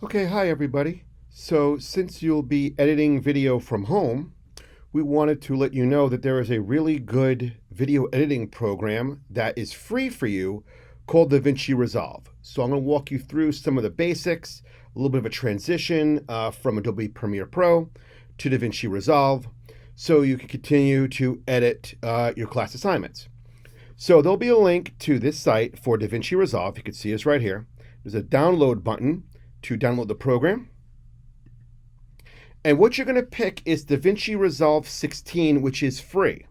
Okay, hi everybody. So since you'll be editing video from home, we wanted to let you know that there is a really good video editing program that is free for you called DaVinci Resolve. So I'm going to walk you through some of the basics, a little bit of a transition from Adobe Premiere Pro to DaVinci Resolve, so you can continue to edit your class assignments. So there'll be a link to this site for DaVinci Resolve. You can see us right here. There's a download button to download the program. And what you're going to pick is DaVinci Resolve 16, which is free.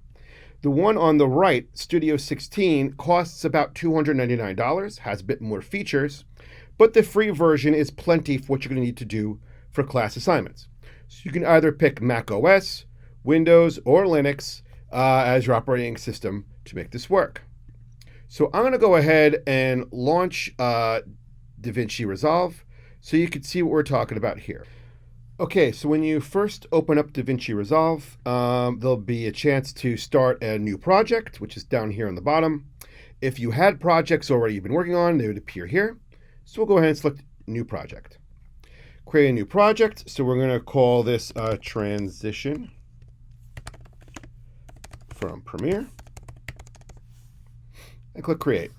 The one on the right, Studio 16, costs about $299, has a bit more features, but the free version is plenty for what you're going to need to do for class assignments. So you can either pick Mac OS, Windows, or Linux as your operating system to make this work. So I'm going to go ahead and launch DaVinci Resolve so you can see what we're talking about here. Okay, so when you first open up DaVinci Resolve, there'll be a chance to start a new project, which is down here on the bottom. If you had projects already you've been working on, they would appear here. So we'll go ahead and select New Project. Create a new project, so we're going to call this Transition from Premiere. And click Create.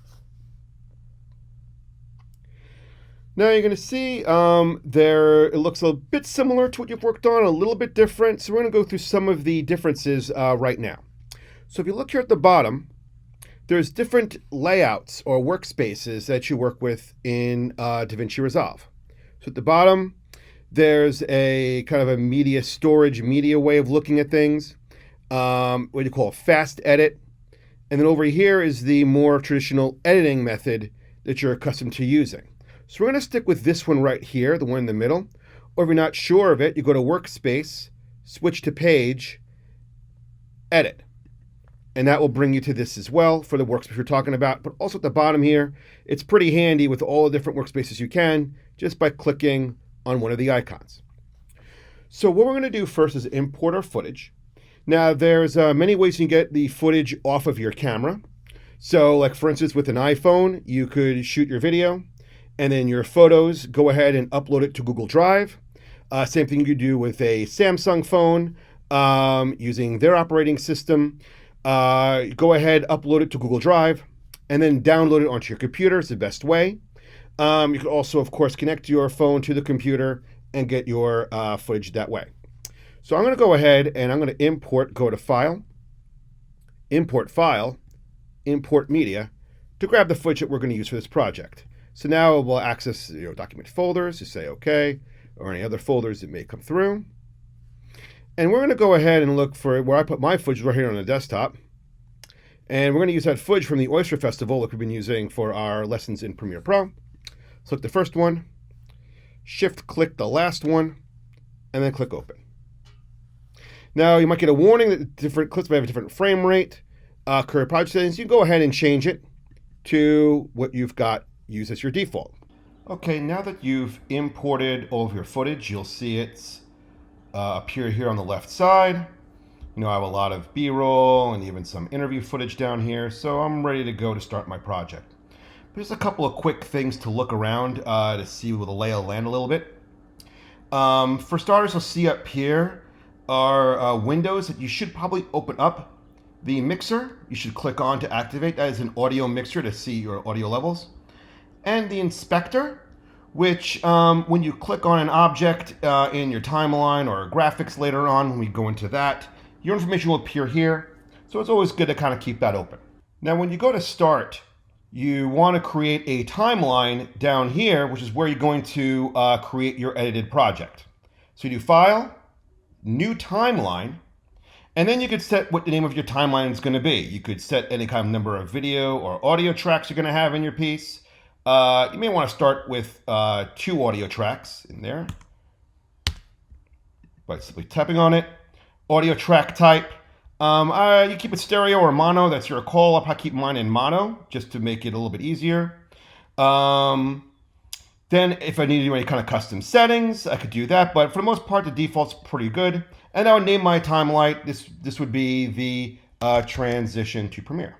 Now you're going to see it looks a bit similar to what you've worked on, a little bit different. So we're going to go through some of the differences right now. So if you look here at the bottom, there's different layouts or workspaces that you work with in DaVinci Resolve. So at the bottom, there's a kind of a media storage, media way of looking at things, what you call a fast edit. And then over here is the more traditional editing method that you're accustomed to using. So we're going to stick with this one right here, the one in the middle. Or if you're not sure of it, you go to Workspace, switch to Page, Edit. And that will bring you to this as well for the workspace we're talking about. But also at the bottom here, it's pretty handy with all the different workspaces you can just by clicking on one of the icons. So what we're going to do first is import our footage. Now there's many ways you can get the footage off of your camera. So like for instance with an iPhone, you could shoot your video and then your photos, go ahead and upload it to Google Drive. Same thing you could do with a Samsung phone using their operating system. Go ahead, upload it to Google Drive, and then download it onto your computer. It's the best way. You can also, of course, connect your phone to the computer and get your footage that way. So I'm going to go ahead and I'm going to import, go to File, Import Media, to grab the footage that we're going to use for this project. So now we'll access document folders, just say OK, or any other folders that may come through. And we're going to go ahead and look for where I put my footage right here on the desktop. And we're going to use that footage from the Oyster Festival that we've been using for our lessons in Premiere Pro. Select the first one, shift-click the last one, and then click Open. Now you might get a warning that different clips may have a different frame rate, current project settings. You can go ahead and change it to what you've got used as your default. Okay, now that you've imported all of your footage, you'll see it's appear here on the left side. I have a lot of B-roll and even some interview footage down here, so I'm ready to go to start my project. There's a couple of quick things to look around to see where the lay of the land a little bit. For starters, you'll see up here are windows that you should probably open up. The mixer, you should click on to activate. That is an audio mixer to see your audio levels. And the inspector, which when you click on an object in your timeline or graphics later on, when we go into that, your information will appear here. So it's always good to kind of keep that open. Now, when you go to Start, you want to create a timeline down here, which is where you're going to create your edited project. So you do File, New Timeline, and then you could set what the name of your timeline is going to be. You could set any kind of number of video or audio tracks you're going to have in your piece. You may want to start with 2 audio tracks in there by simply tapping on it. Audio track type. You keep it stereo or mono. That's your call. I'll keep mine in mono just to make it a little bit easier. Then if I need to do any kind of custom settings, I could do that. But for the most part, the default's pretty good. And I would name my timeline. This would be the transition to Premiere.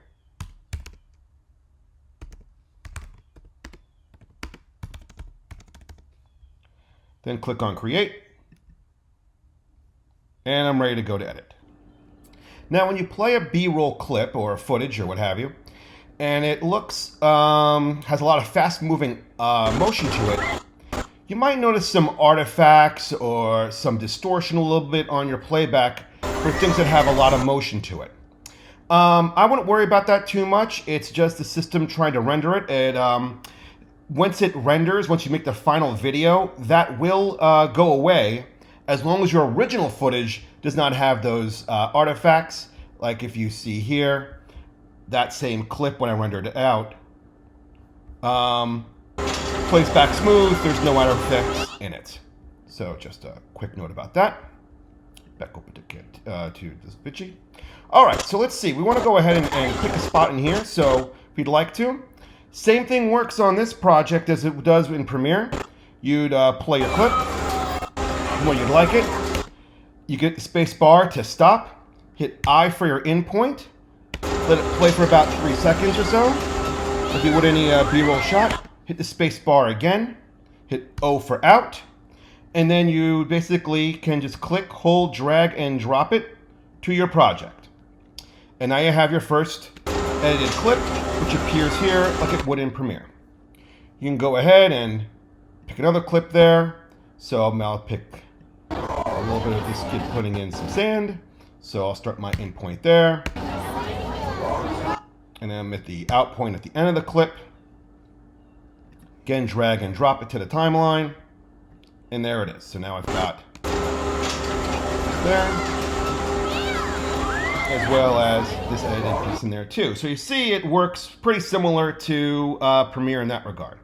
Then click on Create. And I'm ready to go to Edit. Now, when you play a B-roll clip or footage or what have you, and it looks, has a lot of fast-moving motion to it, you might notice some artifacts or some distortion a little bit on your playback for things that have a lot of motion to it. I wouldn't worry about that too much. It's just the system trying to render it. Once it renders, once you make the final video, that will go away as long as your original footage does not have those artifacts. Like if you see here, that same clip when I rendered it out, plays back smooth, there's no artifacts in it. So just a quick note about that. Back over to DaVinci. All right, so let's see. We want to go ahead and pick a spot in here. So if you'd like to, same thing works on this project as it does in Premiere. You'd play your clip when you'd like it. You get the space bar to stop. Hit I for your in point. Let it play for about 3 seconds or so. If you would any B-roll shot, hit the space bar again. Hit O for out. And then you basically can just click, hold, drag, and drop it to your project. And now you have your first edited clip, which appears here like it would in Premiere. You can go ahead and pick another clip there. So I'll pick a little bit of this kid putting in some sand. So I'll start my in point there. And then I'm at the out point at the end of the clip. Again, drag and drop it to the timeline. And there it is. So now I've got there, as well as this edited piece in there too. So you see it works pretty similar to Premiere in that regard.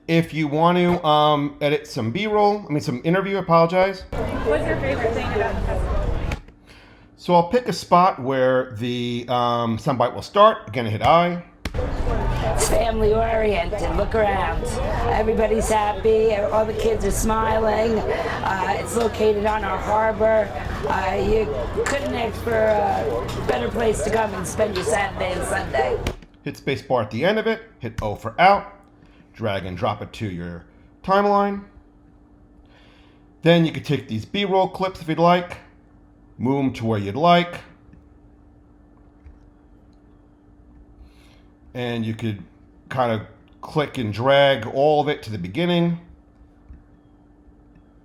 If you want to edit some B-roll, some interview, I apologize. What's your favorite thing about the festival? So I'll pick a spot where the soundbite will start. Again, I hit I. It's family oriented. Look around. Everybody's happy. All the kids are smiling. It's located on our harbor. You couldn't ask for a better place to come and spend your Saturday and Sunday. Hit spacebar at the end of it. Hit O for out. Drag and drop it to your timeline. Then you could take these B-roll clips if you'd like. Move them to where you'd like. And you could kind of click and drag all of it to the beginning.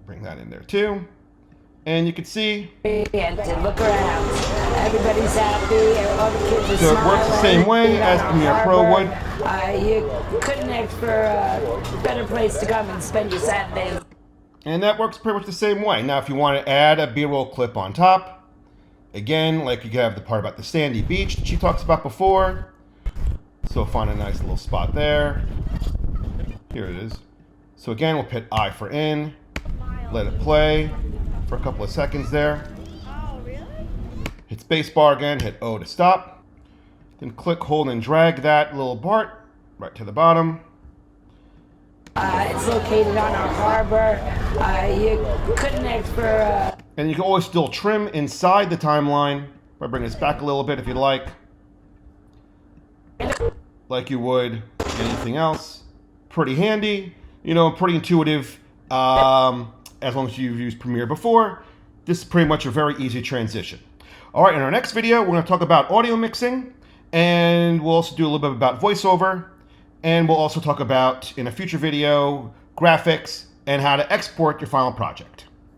Bring that in there too. And you can see. And to look around. Everybody's happy. All the kids are so smiling. It works the same way as Premiere Pro would. You couldn't ask for a better place to come and spend your Saturday. And that works pretty much the same way. Now, if you want to add a B-roll clip on top, again, like you could have the part about the sandy beach that she talks about before. So find a nice little spot there. Here it is. So again, we'll hit I for in. Let it play for a couple of seconds there. Oh, really? Hit spacebar again, hit O to stop. Then click, hold, and drag that little part right to the bottom. It's located on our harbor. You couldn't ask for And you can always still trim inside the timeline by bringing this back a little bit if you like you would anything else. Pretty handy, pretty intuitive. As long as you've used Premiere before, this is pretty much a very easy transition. All right, in our next video, we're going to talk about audio mixing, and we'll also do a little bit about voiceover, and we'll also talk about, in a future video, graphics and how to export your final project.